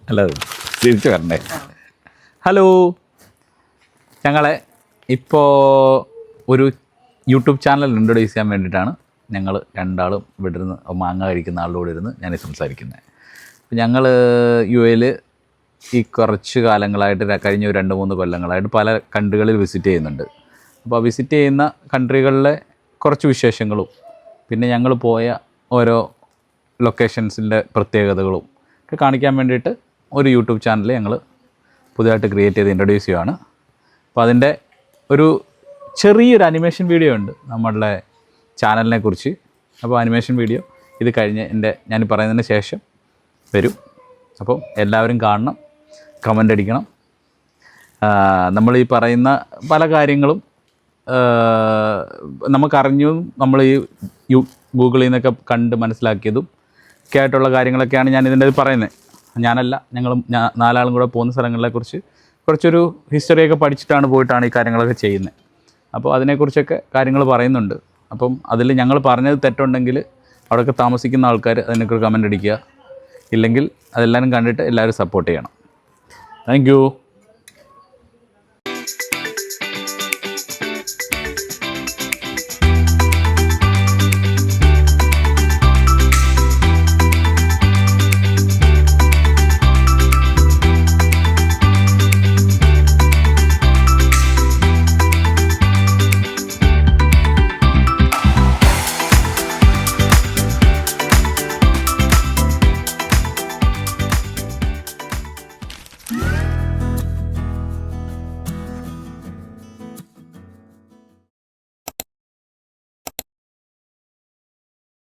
അല്ല തിരിച്ചു വരണ്ടേ. ഹലോ, ഞങ്ങളെ ഇപ്പോൾ ഒരു യൂട്യൂബ് ചാനൽ ഇൻട്രൊഡ്യൂസ് ചെയ്യാൻ വേണ്ടിയിട്ടാണ് ഞങ്ങൾ രണ്ടാളും ഇവിടെ ഇരുന്ന് മാങ്ങ കഴിക്കുന്ന ആളുടെ കൂടെ ഇരുന്ന് ഞാൻ സംസാരിക്കുന്നത്. ഞങ്ങൾ യു എയിൽ ഈ കുറച്ച് കാലങ്ങളായിട്ട് കഴിഞ്ഞ 2-3 കൊല്ലങ്ങളായിട്ട് പല കൺട്രികളിൽ വിസിറ്റ് ചെയ്യുന്നുണ്ട്. അപ്പോൾ വിസിറ്റ് ചെയ്യുന്ന കൺട്രികളിലെ കുറച്ച് വിശേഷങ്ങളും പിന്നെ ഞങ്ങൾ പോയ ഓരോ ലൊക്കേഷൻസിൻ്റെ പ്രത്യേകതകളും ഒക്കെ കാണിക്കാൻ വേണ്ടിയിട്ട് ഒരു യൂട്യൂബ് ചാനൽ ഞങ്ങൾ പുതിയതായിട്ട് ക്രിയേറ്റ് ചെയ്ത് ഇൻട്രൊഡ്യൂസ് ചെയ്യുകയാണ്. അപ്പോൾ അതിൻ്റെ ഒരു ചെറിയൊരു അനിമേഷൻ വീഡിയോ ഉണ്ട് നമ്മളുടെ ചാനലിനെ കുറിച്ച്. അപ്പോൾ അനിമേഷൻ വീഡിയോ ഇത് കഴിഞ്ഞ് ഞാൻ പറയുന്നതിന് ശേഷം വരും. അപ്പോൾ എല്ലാവരും കാണണം, കമൻ്റ് അടിക്കണം. നമ്മൾ ഈ പറയുന്ന പല കാര്യങ്ങളും നമുക്കറിഞ്ഞതും നമ്മൾ ഈ ഗൂഗിളിൽ നിന്നൊക്കെ കണ്ട് മനസ്സിലാക്കിയതും ഒക്കെ ആയിട്ടുള്ള കാര്യങ്ങളൊക്കെയാണ് ഞാൻ ഇതിൻ്റെ പറയുന്നത്. ഞാനല്ല, ഞങ്ങൾ 4 ആളും കൂടെ പോകുന്ന സ്ഥലങ്ങളെക്കുറിച്ച് കുറച്ചൊരു ഹിസ്റ്ററിയൊക്കെ പഠിച്ചിട്ടാണ് പോയിട്ടാണ് ഈ കാര്യങ്ങളൊക്കെ ചെയ്യുന്നത്. അപ്പോൾ അതിനെക്കുറിച്ചൊക്കെ കാര്യങ്ങൾ പറയുന്നുണ്ട്. അപ്പം അതിൽ ഞങ്ങൾ പറഞ്ഞത് തെറ്റുണ്ടെങ്കിൽ അവിടെയൊക്കെ താമസിക്കുന്ന ആൾക്കാർ അതിനെക്കുറിച്ച് കമൻ്റ് അടിക്കുക. ഇല്ലെങ്കിൽ അതെല്ലാവരും കണ്ടിട്ട് എല്ലാവരും സപ്പോർട്ട് ചെയ്യണം. Thank you.